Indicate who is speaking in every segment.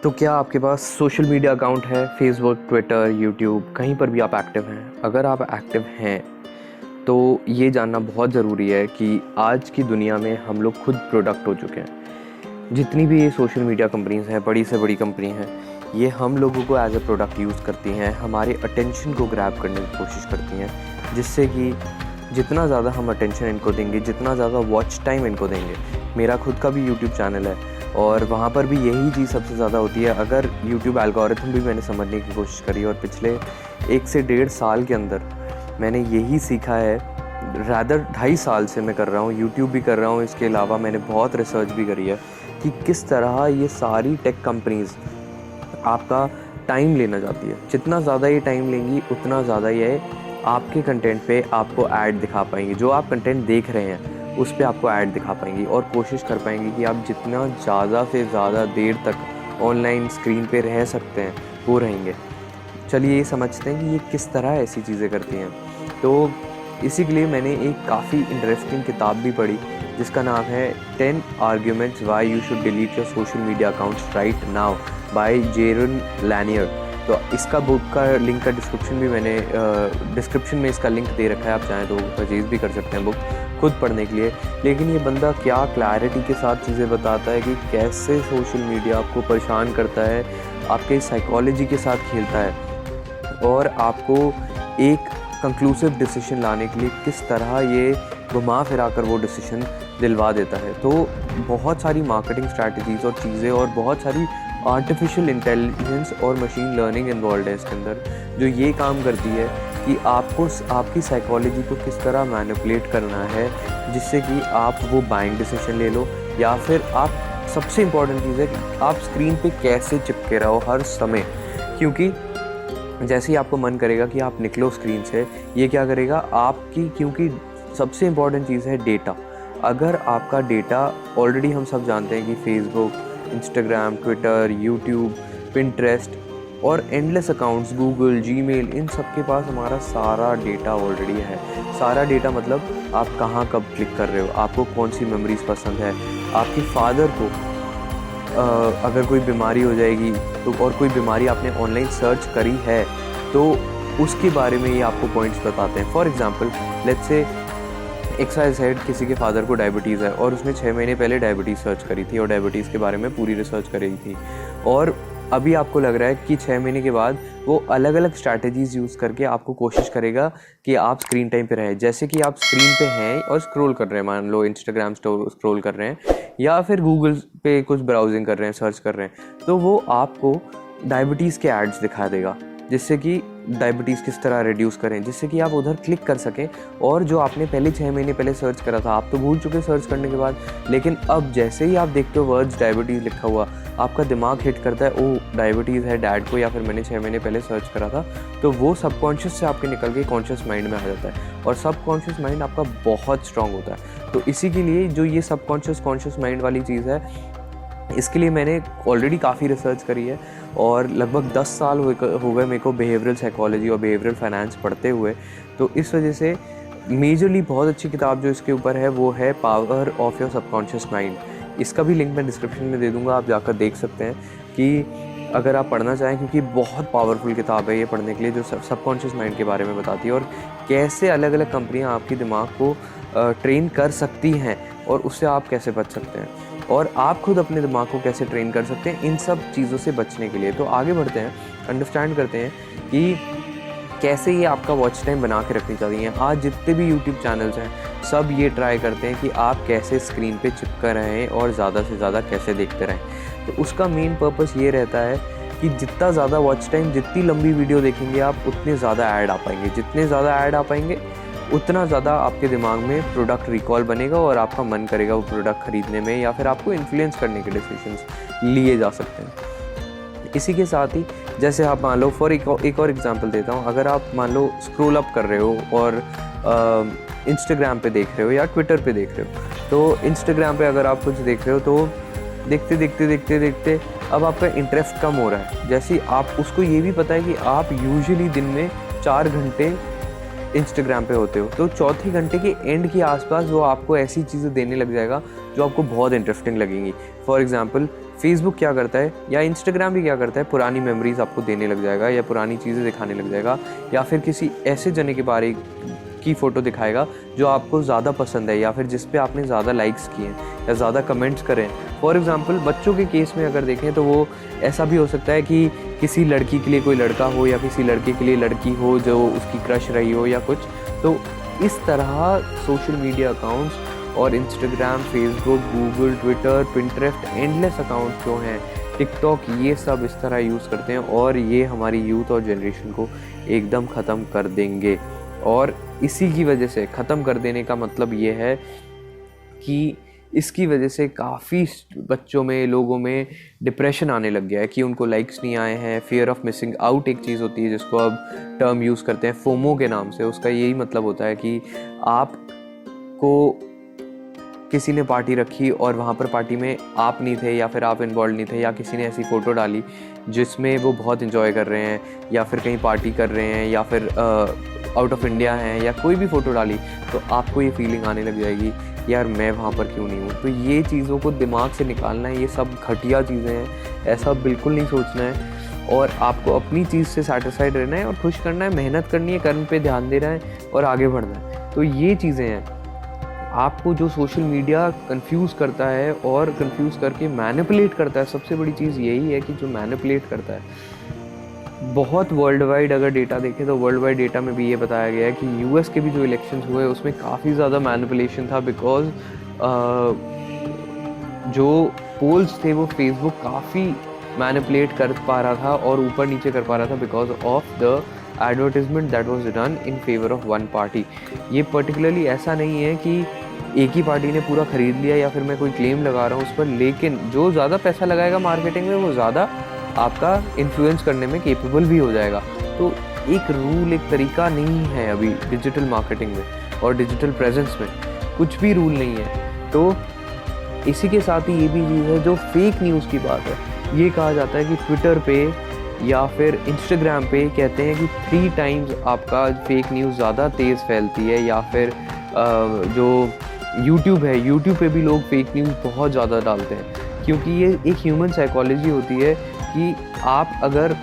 Speaker 1: तो क्या आपके पास सोशल मीडिया अकाउंट है? फेसबुक, ट्विटर, यूट्यूब, कहीं पर भी आप एक्टिव हैं? अगर आप एक्टिव हैं तो ये जानना बहुत ज़रूरी है कि आज की दुनिया में हम लोग खुद प्रोडक्ट हो चुके हैं। जितनी भी ये सोशल मीडिया कंपनीज़ हैं, बड़ी से बड़ी कंपनी हैं, ये हम लोगों को एज ए प्रोडक्ट यूज़ करती हैं, हमारे अटेंशन को ग्रैब करने की कोशिश करती हैं, जिससे कि जितना ज़्यादा हम अटेंशन इनको देंगे, जितना ज़्यादा वॉच टाइम इनको देंगे। मेरा खुद का भी यूट्यूब चैनल है और वहाँ पर भी यही चीज़ सबसे ज़्यादा होती है। अगर यूट्यूब एल्गोरिथम भी मैंने समझने की कोशिश करी और पिछले 1 से 1.5 साल के अंदर मैंने यही सीखा है। रादर 2.5 साल से मैं कर रहा हूँ, यूट्यूब भी कर रहा हूँ, इसके अलावा मैंने बहुत रिसर्च भी करी है कि किस तरह ये सारी टेक कंपनीज़ आपका टाइम लेना चाहती है। जितना ज़्यादा ये टाइम लेंगी उतना ज़्यादा ये आपके कंटेंट पे आपको ऐड दिखा पाएंगी। जो आप कंटेंट देख रहे हैं उस पे आपको ऐड दिखा पाएंगी और कोशिश कर पाएंगी कि आप जितना ज़्यादा से ज़्यादा देर तक ऑनलाइन स्क्रीन पे रह सकते हैं वो रहेंगे। चलिए ये समझते हैं कि ये किस तरह ऐसी चीज़ें करती हैं। तो इसी के लिए मैंने एक काफ़ी इंटरेस्टिंग किताब भी पढ़ी जिसका नाम है 10 arguments why you should delete your social media accounts right now by Jaron Lanier. तो इसका बुक का लिंक का डिस्क्रिप्शन भी मैंने डिस्क्रिप्शन में इसका लिंक दे रखा है, आप चाहें तो परचेज़ भी कर सकते हैं बुक खुद पढ़ने के लिए। लेकिन ये बंदा क्या क्लैरिटी के साथ चीज़ें बताता है कि कैसे सोशल मीडिया आपको परेशान करता है, आपके साइकोलॉजी के साथ खेलता है और आपको एक कंक्लूसिव डिसीजन लाने के लिए किस तरह ये घुमा फिरा कर वो डिसीजन दिलवा देता है। तो बहुत सारी मार्केटिंग स्ट्रैटेजीज़ और चीज़ें और बहुत सारी आर्टिफिशियल इंटेलिजेंस और मशीन लर्निंग इन्वॉल्व है इसके अंदर, जो ये काम करती है कि आपको आपकी साइकोलॉजी को किस तरह मैनिपुलेट करना है जिससे कि आप वो बाइंग डिसीजन ले लो, या फिर आप सबसे इम्पॉर्टेंट चीज़ है कि आप स्क्रीन पे कैसे चिपके रहो हर समय। क्योंकि जैसे ही आपको मन करेगा कि आप निकलो स्क्रीन से, ये क्या करेगा आपकी, क्योंकि सबसे इम्पॉर्टेंट चीज़ है डेटा। अगर आपका डेटा ऑलरेडी हम सब जानते हैं कि Facebook, Instagram, Twitter, YouTube, Pinterest और एंडलेस अकाउंट्स, गूगल, जीमेल, इन सब के पास हमारा सारा डेटा ऑलरेडी है। सारा डेटा मतलब आप कहाँ कब क्लिक कर रहे हो, आपको कौन सी मेमोरीज पसंद है, आपके फादर को अगर कोई बीमारी हो जाएगी तो, और कोई बीमारी आपने ऑनलाइन सर्च करी है तो उसके बारे में ये आपको पॉइंट्स बताते हैं। For example let's say XYZ किसी के फादर को डायबिटीज़ है और उसने 6 महीने पहले डायबिटीज़ सर्च करी थी और डायबिटीज़ के बारे में पूरी रिसर्च करी थी, और अभी आपको लग रहा है कि 6 महीने के बाद वो अलग अलग स्ट्रैटेजीज़ यूज़ करके आपको कोशिश करेगा कि आप स्क्रीन टाइम पे रहें। जैसे कि आप स्क्रीन पे हैं और स्क्रॉल कर रहे हैं, मान लो इंस्टाग्राम स्क्रॉल कर रहे हैं या फिर गूगल पे कुछ ब्राउजिंग कर रहे हैं, सर्च कर रहे हैं, तो वो आपको डायबिटीज़ के एड्स दिखा देगा जिससे कि डायबिटीज़ किस तरह रिड्यूस करें, जिससे कि आप उधर क्लिक कर सकें। और जो आपने पहले 6 महीने पहले सर्च करा था आप तो भूल चुके सर्च करने के बाद, लेकिन अब जैसे ही आप देखते हो वर्ड्स डायबिटीज़ लिखा हुआ, आपका दिमाग हिट करता है ओ डायबिटीज़ है डैड को, या फिर मैंने 6 महीने पहले सर्च करा था। तो वो सबकॉन्शियस से आपके निकल के कॉन्शियस माइंड में आ जाता है और सबकॉन्शियस माइंड आपका बहुत स्ट्रांग होता है। तो इसी के लिए जो ये सबकॉन्शियस कॉन्शियस माइंड वाली चीज़ है, इसके लिए मैंने ऑलरेडी काफ़ी रिसर्च करी है और लगभग 10 साल हो गए मेरे को बिहेवियरल साइकोलॉजी और बिहेवियरल फाइनेंस पढ़ते हुए। तो इस वजह से मेजरली बहुत अच्छी किताब जो इसके ऊपर है वो है power of your subconscious mind. इसका भी लिंक मैं डिस्क्रिप्शन में दे दूँगा, आप जाकर देख सकते हैं कि अगर आप पढ़ना चाहें, क्योंकि बहुत पावरफुल किताब है ये पढ़ने के लिए, जो सबकॉन्शियस माइंड के बारे में बताती है और कैसे अलग अलग कंपनियाँ आपके दिमाग को ट्रेन कर सकती हैं और उससे आप कैसे बच सकते हैं और आप खुद अपने दिमाग को कैसे ट्रेन कर सकते हैं इन सब चीज़ों से बचने के लिए। तो आगे बढ़ते हैं, अंडरस्टैंड करते हैं कि कैसे ये आपका वॉच टाइम बना के रखनी चाहिए। आज जितने भी यूट्यूब चैनल्स हैं सब ये ट्राई करते हैं कि आप कैसे स्क्रीन पे चिपका रहें और ज़्यादा से ज़्यादा कैसे देखते रहें। तो उसका मेन पर्पस ये रहता है कि जितना ज़्यादा वॉच टाइम, जितनी लंबी वीडियो देखेंगे आप, उतने ज़्यादा ऐड आ पाएंगे, जितने ज़्यादा ऐड आ पाएंगे उतना ज़्यादा आपके दिमाग में प्रोडक्ट रिकॉल बनेगा और आपका मन करेगा वो प्रोडक्ट ख़रीदने में, या फिर आपको इन्फ्लुएंस करने के डिसीजंस लिए जा सकते हैं। इसी के साथ ही जैसे आप मान लो एक और एग्जांपल देता हूँ, अगर आप मान लो स्क्रॉल अप कर रहे हो और इंस्टाग्राम पे देख रहे हो या ट्विटर पे देख रहे हो, तो इंस्टाग्राम पे अगर आप कुछ देख रहे हो तो देखते देखते देखते देखते अब आपका इंटरेस्ट कम हो रहा है। जैसे आप उसको ये भी पता है कि आप यूजुअली दिन में 4 घंटे इंस्टाग्राम पे होते हो, तो चौथे घंटे के एंड के आसपास वो आपको ऐसी चीज़ें देने लग जाएगा जो आपको बहुत इंटरेस्टिंग लगेंगी। फॉर एग्जांपल फेसबुक क्या करता है या इंस्टाग्राम भी क्या करता है, पुरानी मेमोरीज आपको देने लग जाएगा या पुरानी चीज़ें दिखाने लग जाएगा, या फिर किसी ऐसे जने के बारे की फ़ोटो दिखाएगा जो आपको ज़्यादा पसंद है या फिर जिस पे आपने ज़्यादा लाइक्स किए हैं या ज़्यादा कमेंट्स करें। फॉर एग्ज़ाम्पल बच्चों के केस में अगर देखें तो वो ऐसा भी हो सकता है कि किसी लड़की के लिए कोई लड़का हो या किसी लड़के के लिए लड़की हो जो उसकी क्रश रही हो या कुछ। तो इस तरह सोशल मीडिया अकाउंट्स और Instagram, Facebook, Google, Twitter, Pinterest, endless account जो हैं, टिकटॉक, ये सब इस तरह यूज़ करते हैं और ये हमारी यूथ और जनरेशन को एकदम ख़त्म कर देंगे। और इसी की वजह से ख़त्म कर देने का मतलब ये है कि इसकी वजह से काफ़ी बच्चों में, लोगों में डिप्रेशन आने लग गया है कि उनको लाइक्स नहीं आए हैं। फियर ऑफ मिसिंग आउट एक चीज़ होती है जिसको अब टर्म यूज़ करते हैं फोमो के नाम से। उसका यही मतलब होता है कि आपको किसी ने पार्टी रखी और वहाँ पर पार्टी में आप नहीं थे या फिर आप इन्वॉल्व नहीं थे, या किसी ने ऐसी फ़ोटो डाली जिसमें वो बहुत इन्जॉय कर रहे हैं या फिर कहीं पार्टी कर रहे हैं या फिर आउट ऑफ इंडिया हैं, या कोई भी फ़ोटो डाली, तो आपको ये फीलिंग आने लग जाएगी यार मैं वहाँ पर क्यों नहीं हूँ। तो ये चीज़ों को दिमाग से निकालना है, ये सब घटिया चीज़ें हैं, ऐसा बिल्कुल नहीं सोचना है। और आपको अपनी चीज़ से सैटिस्फाइड रहना है और खुश करना है, मेहनत करनी है, कर्म पे ध्यान देना है और आगे बढ़ना है। तो ये चीज़ें हैं। आपको जो सोशल मीडिया कंफ्यूज करता है और कंफ्यूज करके मैनिपुलेट करता है, सबसे बड़ी चीज़ यही है कि जो मैनिपुलेट करता है, बहुत वर्ल्ड वाइड अगर डेटा देखें तो वर्ल्ड वाइड डेटा में भी ये बताया गया है कि यूएस के भी जो इलेक्शंस हुए उसमें काफ़ी ज़्यादा मैनिपुलेशन था, बिकॉज जो पोल्स थे वो फेसबुक काफ़ी मैनिपुलेट कर पा रहा था और ऊपर नीचे कर पा रहा था because of the advertisement that was done in favour of one party. ये पर्टिकुलरली ऐसा नहीं है कि एक ही पार्टी ने पूरा ख़रीद लिया या फिर मैं कोई क्लेम लगा रहा हूँ उस पर, लेकिन जो ज़्यादा पैसा लगाएगा मार्केटिंग में वो ज़्यादा आपका इन्फ्लुएंस करने में केपेबल भी हो जाएगा। तो एक रूल, एक तरीका नहीं है अभी डिजिटल मार्केटिंग में और डिजिटल प्रेजेंस में, कुछ भी रूल नहीं है। तो इसी के साथ ही ये भी चीज़ है जो फेक न्यूज़ की बात है। ये कहा जाता है कि ट्विटर पे या फिर इंस्टाग्राम पे कहते हैं कि 3 टाइम्स आपका फेक न्यूज़ ज़्यादा तेज़ फैलती है, या फिर जो यूट्यूब है, यूट्यूब पे भी लोग फेक न्यूज़ बहुत ज़्यादा डालते हैं, क्योंकि ये एक ह्यूमन साइकोलॉजी होती है कि आप अगर,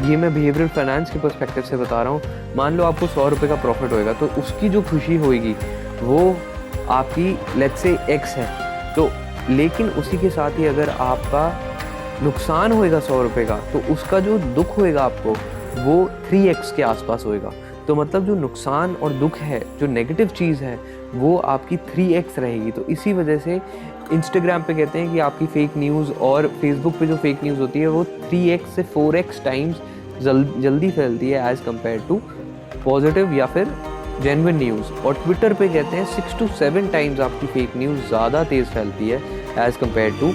Speaker 1: ये मैं बिहेवियरल फाइनेंस के पर्सपेक्टिव से बता रहा हूँ, मान लो आपको 100 रुपये का प्रॉफिट होएगा तो उसकी जो खुशी होएगी वो आपकी लेट्स से x है, तो लेकिन उसी के साथ ही अगर आपका नुकसान होएगा 100 रुपये का तो उसका जो दुख होएगा आपको वो 3x के आसपास होएगा। तो मतलब जो नुकसान और दुख है, जो नेगेटिव चीज़ है वो आपकी 3x रहेगी। तो इसी वजह से इंस्टाग्राम पे कहते हैं कि आपकी फेक न्यूज़ और फेसबुक पे जो फेक न्यूज़ होती है वो 3x से 4x टाइम्स जल्दी फैलती है एज़ कम्पेयर टू पॉजिटिव या फिर जेन्युइन न्यूज़। और ट्विटर पे कहते हैं 6 to 7 टाइम्स आपकी फेक न्यूज़ ज़्यादा तेज़ फैलती है as compared to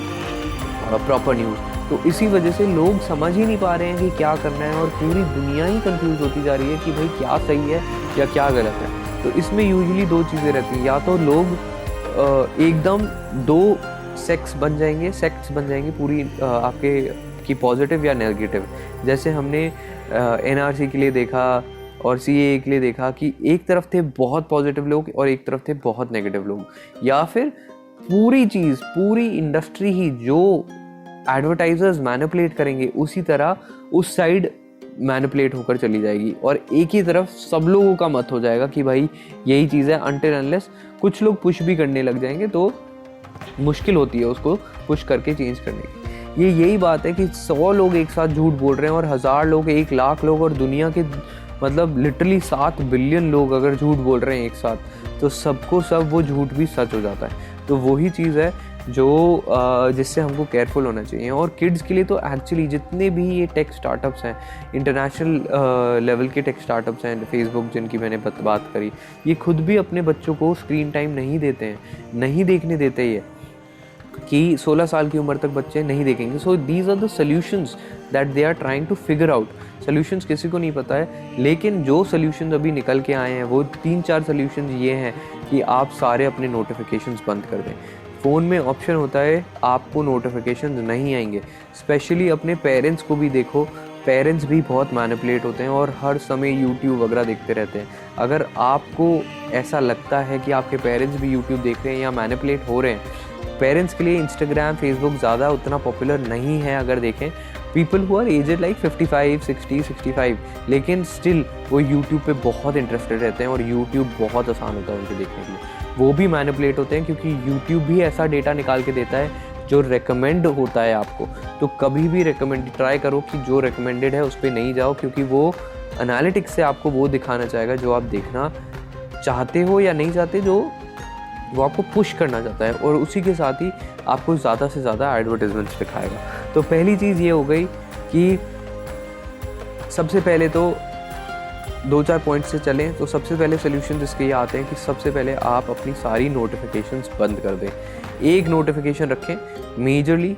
Speaker 1: proper news. तो इसी वजह से लोग समझ ही नहीं पा रहे हैं कि क्या करना है और पूरी दुनिया ही कंफ्यूज होती जा रही है कि भाई क्या सही है या क्या गलत है। तो इसमें यूजुअली 2 चीज़ें रहती हैं, या तो लोग एकदम 2 सेक्ट्स बन जाएंगे पूरी आपके की पॉजिटिव या नेगेटिव। जैसे हमने एनआरसी के लिए देखा और सीएए के लिए देखा कि एक तरफ थे बहुत पॉजिटिव लोग और एक तरफ थे बहुत नेगेटिव लोग, या फिर पूरी इंडस्ट्री ही जो एडवर्टाइजर्स मैनिपुलेट करेंगे उसी तरह उस साइड मैनिपुलेट होकर चली जाएगी और एक ही तरफ सब लोगों का मत हो जाएगा कि भाई यही चीज़ है, अनटिल अनलेस कुछ लोग पुश भी करने लग जाएंगे तो मुश्किल होती है उसको पुश करके चेंज करने की। यही बात है कि 100 लोग एक साथ झूठ बोल रहे हैं और 1000 लोग, 1 लाख लोग और दुनिया के मतलब लिटरली 7 बिलियन लोग अगर झूठ बोल रहे हैं एक साथ, तो सबको सब वो झूठ भी सच हो जाता है। तो वही चीज़ है जो जिससे हमको केयरफुल होना चाहिए। और किड्स के लिए तो एक्चुअली जितने भी ये टेक स्टार्टअप्स हैं, इंटरनेशनल लेवल के टेक स्टार्टअप्स हैं, फेसबुक जिनकी मैंने बात करी, ये खुद भी अपने बच्चों को स्क्रीन टाइम नहीं देते हैं, नहीं देखने देते ये कि 16 साल की उम्र तक बच्चे नहीं देखेंगे। So these are the solutions that they are trying to figure out. Solutions किसी को नहीं पता है, लेकिन जो सॉल्यूशंस अभी निकल के आए हैं वो 3-4 सॉल्यूशंस ये हैं कि आप सारे अपने नोटिफिकेशंस बंद कर दें। फ़ोन में ऑप्शन होता है आपको नोटिफिकेशंस नहीं आएंगे। स्पेशली अपने पेरेंट्स को भी देखो, पेरेंट्स भी बहुत मैनिपुलेट होते हैं और हर समय यूट्यूब वगैरह देखते रहते हैं। अगर आपको ऐसा लगता है कि आपके पेरेंट्स भी यूट्यूब देख रहे हैं या मैनिपुलेट हो रहे हैं, पेरेंट्स के लिए इंस्टाग्राम, फेसबुक ज़्यादा उतना पॉपुलर नहीं है। अगर देखें people who are aged like 55, 60, 65, लेकिन स्टिल वो यूट्यूब पे बहुत इंटरेस्टेड रहते हैं और यूट्यूब बहुत आसान होता है उनको देखने के लिए। वो भी मैनिपुलेट होते हैं क्योंकि यूट्यूब भी ऐसा डेटा निकाल के देता है जो रेकमेंड होता है आपको। तो कभी भी ट्राई करो कि जो रेकमेंडेड है उस पर नहीं जाओ, क्योंकि वो एनालिटिक्स से आपको वो दिखाना चाहेगा जो आप देखना चाहते हो या नहीं चाहते, जो वो आपको पुश करना चाहता है, और उसी के साथ ही आपको ज़्यादा से ज़्यादा एडवर्टाइजमेंट्स दिखाएगा। तो पहली चीज़ ये हो गई कि सबसे पहले तो 2-4 पॉइंट से चलें तो सबसे पहले सोल्यूशन जिसके ये आते हैं कि सबसे पहले आप अपनी सारी नोटिफिकेशंस बंद कर दें। एक नोटिफिकेशन रखें मेजरली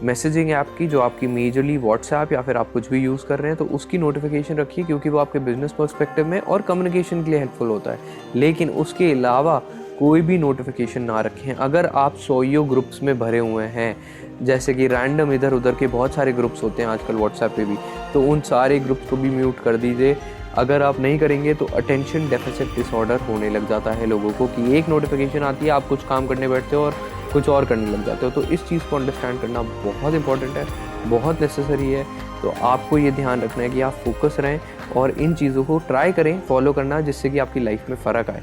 Speaker 1: मैसेजिंग ऐप की, जो आपकी मेजरली व्हाट्सएप या फिर आप कुछ भी यूज़ कर रहे हैं तो उसकी नोटिफिकेशन रखिए, क्योंकि वो आपके बिजनेस पर्सपेक्टिव में और कम्युनिकेशन के लिए हेल्पफुल होता है। लेकिन उसके अलावा कोई भी नोटिफिकेशन ना रखें। अगर आप 100 ग्रुप्स में भरे हुए हैं, जैसे कि रैंडम इधर उधर के बहुत सारे ग्रुप्स होते हैं आजकल व्हाट्सएप पे भी, तो उन सारे ग्रुप्स को भी म्यूट कर दीजिए। अगर आप नहीं करेंगे तो अटेंशन डेफिसिट डिसऑर्डर होने लग जाता है लोगों को, कि एक नोटिफिकेशन आती है, आप कुछ काम करने बैठते हो और कुछ और करने लग जाते हो। तो इस चीज़ को अंडरस्टैंड करना बहुत इंपॉर्टेंट है, बहुत नेसेसरी है। तो आपको ये ध्यान रखना है कि आप फोकस रहें और इन चीज़ों को ट्राई करें फॉलो करना, जिससे कि आपकी लाइफ में फ़र्क आए।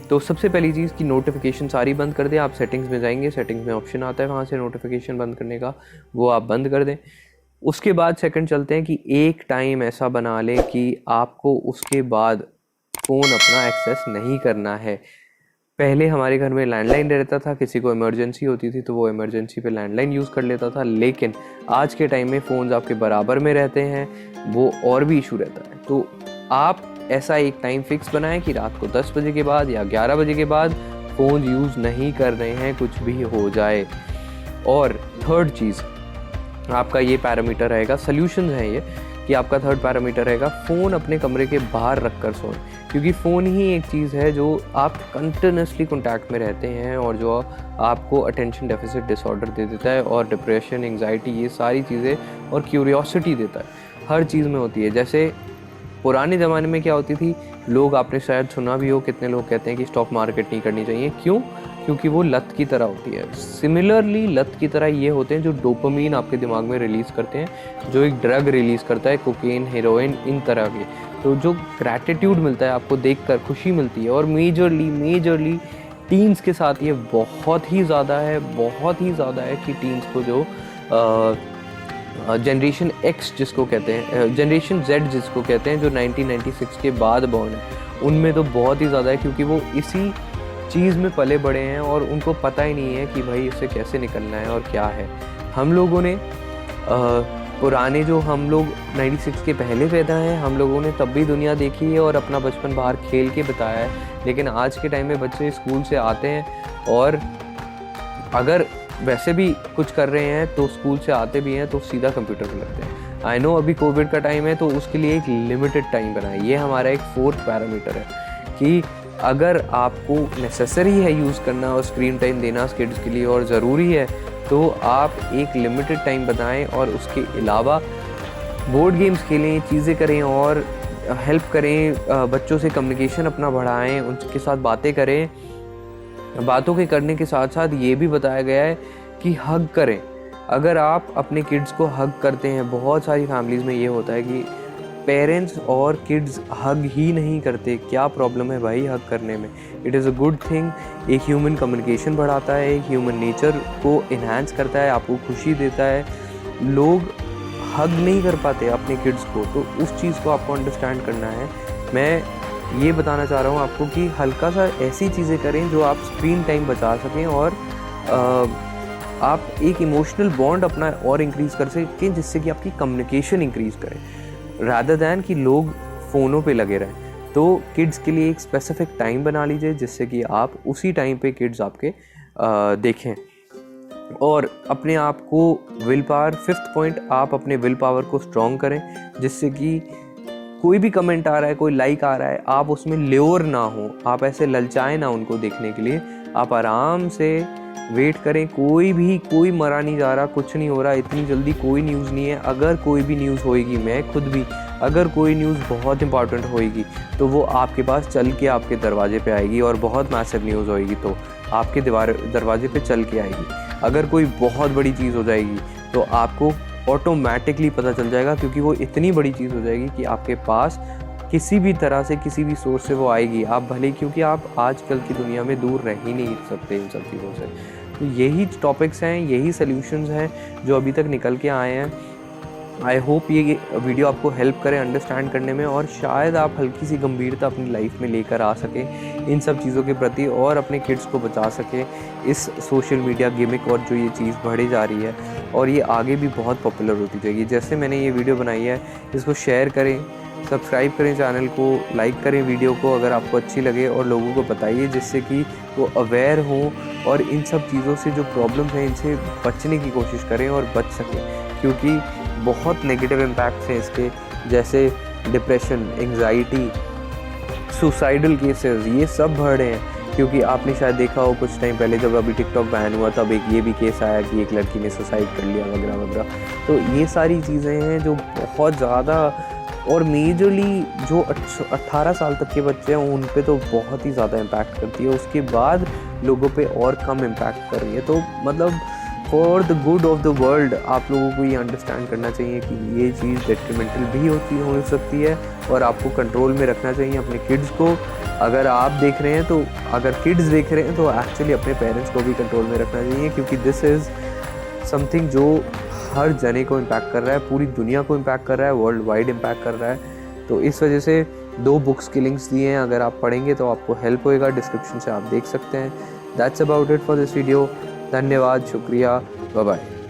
Speaker 1: तो सबसे पहली चीज़ कि नोटिफिकेशन सारी बंद कर दें। आप सेटिंग्स में जाएंगे, सेटिंग्स में ऑप्शन आता है वहाँ से नोटिफिकेशन बंद करने का, वो आप बंद कर दें। उसके बाद सेकंड चलते हैं कि एक टाइम ऐसा बना लें कि आपको उसके बाद फ़ोन अपना एक्सेस नहीं करना है। पहले हमारे घर में लैंडलाइन रहता था, किसी को इमरजेंसी होती थी तो वो इमरजेंसी पे लैंडलाइन यूज़ कर लेता था, लेकिन आज के टाइम में फ़ोन्स आपके बराबर में रहते हैं, वो और भी इशू रहता है। तो आप ऐसा एक टाइम फिक्स बनाएं कि रात को 10 बजे के बाद या 11 बजे के बाद फ़ोन यूज़ नहीं कर रहे हैं, कुछ भी हो जाए। और थर्ड चीज़ आपका ये पैरामीटर रहेगा, सॉल्यूशन है ये, कि आपका थर्ड पैरामीटर रहेगा फ़ोन अपने कमरे के बाहर रख कर सोएं, क्योंकि फ़ोन ही एक चीज़ है जो आप कंटिन्यूसली कॉन्टैक्ट में रहते हैं और जो आपको अटेंशन डेफिसिट डिसऑर्डर दे देता है और डिप्रेशन, एंग्जाइटी, ये सारी चीज़ें, और क्यूरियोसिटी देता है, हर चीज़ में होती है। जैसे पुराने ज़माने में क्या होती थी, लोग, आपने शायद सुना भी हो, कितने लोग कहते हैं कि स्टॉक मार्केट नहीं करनी चाहिए। क्यों? क्योंकि वो लत की तरह होती है। सिमिलरली लत की तरह ये होते हैं जो डोपामीन आपके दिमाग में रिलीज़ करते हैं, जो एक ड्रग रिलीज़ करता है, कोकेन, हेरोइन, इन तरह के। तो जो ग्रैटिट्यूड मिलता है आपको देखकर, खुशी मिलती है, और मेजरली टीन्स के साथ ये बहुत ही ज़्यादा है, बहुत ही ज़्यादा है कि टीन्स को जो जनरेशन एक्स जिसको कहते हैं, जनरेशन जेड जिसको कहते हैं, जो 1996 के बाद बॉर्न है, उनमें तो बहुत ही ज़्यादा है, क्योंकि वो इसी चीज़ में पले बड़े हैं और उनको पता ही नहीं है कि भाई इससे कैसे निकलना है और क्या है। हम लोगों ने पुराने, जो हम लोग 96 के पहले पैदा हैं, हम लोगों ने तब भी दुनिया देखी है और अपना बचपन बाहर खेल के बिताया है। लेकिन आज के टाइम में बच्चे स्कूल से आते हैं और अगर वैसे भी कुछ कर रहे हैं तो स्कूल से आते भी हैं तो सीधा कंप्यूटर पर लगते हैं। आई नो अभी कोविड का टाइम है तो उसके लिए एक लिमिटेड टाइम बनाए। ये हमारा एक फोर्थ पैरामीटर है कि अगर आपको नेसेसरी है यूज़ करना और स्क्रीन टाइम देना किड्स के लिए और ज़रूरी है, तो आप एक लिमिटेड टाइम बनाएं और उसके अलावा बोर्ड गेम्स खेलें, चीज़ें करें और हेल्प करें, बच्चों से कम्युनिकेशन अपना बढ़ाएं, उनके साथ बातें करें। बातों के करने के साथ साथ ये भी बताया गया है कि हग करें। अगर आप अपने किड्स को हग करते हैं, बहुत सारी फैमिलीज़ में ये होता है कि पेरेंट्स और किड्स हग ही नहीं करते। क्या प्रॉब्लम है भाई हग करने में? It is a good thing, एक ह्यूमन कम्युनिकेशन बढ़ाता है, एक ह्यूमन नेचर को इन्हांस करता है, आपको खुशी देता है। लोग हग नहीं कर पाते अपने किड्स को, तो उस चीज़ को आपको अंडरस्टैंड करना है। मैं ये बताना चाह रहा हूँ आपको कि हल्का सा ऐसी चीज़ें करें जो आप स्क्रीन टाइम बचा सकें और आप एक इमोशनल बॉन्ड अपना और इंक्रीज़ कर सकें, जिससे कि आपकी कम्युनिकेशन इंक्रीज़ करें, रादर दैन कि लोग फ़ोनों पे लगे रहें। तो किड्स के लिए एक स्पेसिफिक टाइम बना लीजिए, जिससे कि आप उसी टाइम पे किड्स आपके देखें। और अपने आप को विल पावर, फिफ्थ पॉइंट, आप अपने विल पावर को स्ट्रॉन्ग करें, जिससे कि कोई भी कमेंट आ रहा है, कोई लाइक आ रहा है, आप उसमें ल्योर ना हो, आप ऐसे ललचाएं ना उनको देखने के लिए। आप आराम से वेट करें, कोई मरा नहीं जा रहा, कुछ नहीं हो रहा, इतनी जल्दी कोई न्यूज़ नहीं है। अगर कोई भी न्यूज़ होएगी, मैं खुद भी, अगर कोई न्यूज़ बहुत इंपॉर्टेंट होएगी तो वो आपके पास चल के आपके दरवाजे पे आएगी, और बहुत मैसिव न्यूज़ होएगी तो आपके दरवाजे पे चल के आएगी। अगर कोई बहुत बड़ी चीज़ हो जाएगी तो आपको ऑटोमेटिकली पता चल जाएगा, क्योंकि वो इतनी बड़ी चीज़ हो जाएगी कि आपके पास किसी भी तरह से, किसी भी सोर्स से वो आएगी। आप भले, क्योंकि आप आजकल की दुनिया में दूर रह ही नहीं सकते इन सब चीज़ों से। तो यही टॉपिक्स हैं, यही सल्यूशंस हैं जो अभी तक निकल के आए हैं। आई होप ये वीडियो आपको हेल्प करे अंडरस्टैंड करने में, और शायद आप हल्की सी गंभीरता अपनी लाइफ में लेकर आ सकें इन सब चीज़ों के प्रति, और अपने किड्स को बचा सकें इस सोशल मीडिया गिमिक और जो ये चीज़ बढ़ी जा रही है, और ये आगे भी बहुत पॉपुलर होती जाएगी। जैसे मैंने ये वीडियो बनाई है, इसको शेयर करें, सब्सक्राइब करें चैनल को, लाइक करें वीडियो को अगर आपको अच्छी लगे, और लोगों को बताइए जिससे कि वो अवेयर हों और इन सब चीज़ों से जो प्रॉब्लम्स हैं इनसे बचने की कोशिश करें और बच सकें, क्योंकि बहुत नेगेटिव इम्पैक्ट्स हैं इसके, जैसे डिप्रेशन, एंग्जाइटी, सुसाइडल केसेस, ये सब बढ़ रहे हैं। क्योंकि आपने शायद देखा हो कुछ टाइम पहले जब अभी टिकटॉक बैन हुआ तब एक ये भी केस आया कि एक लड़की ने सुसाइड कर लिया वगैरह वगैरह। तो ये सारी चीज़ें हैं जो बहुत ज़्यादा, और मेजरली जो 18 साल तक के बच्चे हैं उन पे तो बहुत ही ज़्यादा इम्पैक्ट करती है, उसके बाद लोगों पे और कम इम्पैक्ट कर रही है। तो मतलब for the good of the world आप लोगों को ये अंडरस्टैंड करना चाहिए कि ये चीज़ डेट्रीमेंटल भी हो सकती है, और आपको कंट्रोल में रखना चाहिए अपने किड्स को। अगर आप देख रहे हैं तो, अगर किड्स देख रहे हैं तो एक्चुअली अपने पेरेंट्स को भी कंट्रोल में रखना चाहिए, क्योंकि दिस इज़ समथिंग जो हर जने को इम्पैक्ट कर रहा है, पूरी दुनिया को इम्पैक्ट कर रहा है, वर्ल्ड वाइड इम्पैक्ट कर रहा है। तो इस वजह से 2 बुक्स के लिंक्स दिए हैं, अगर आप पढ़ेंगे तो आपको हेल्प होएगा, डिस्क्रिप्शन से आप देख सकते हैं। That's about it for this video. धन्यवाद, शुक्रिया, बाय बाय।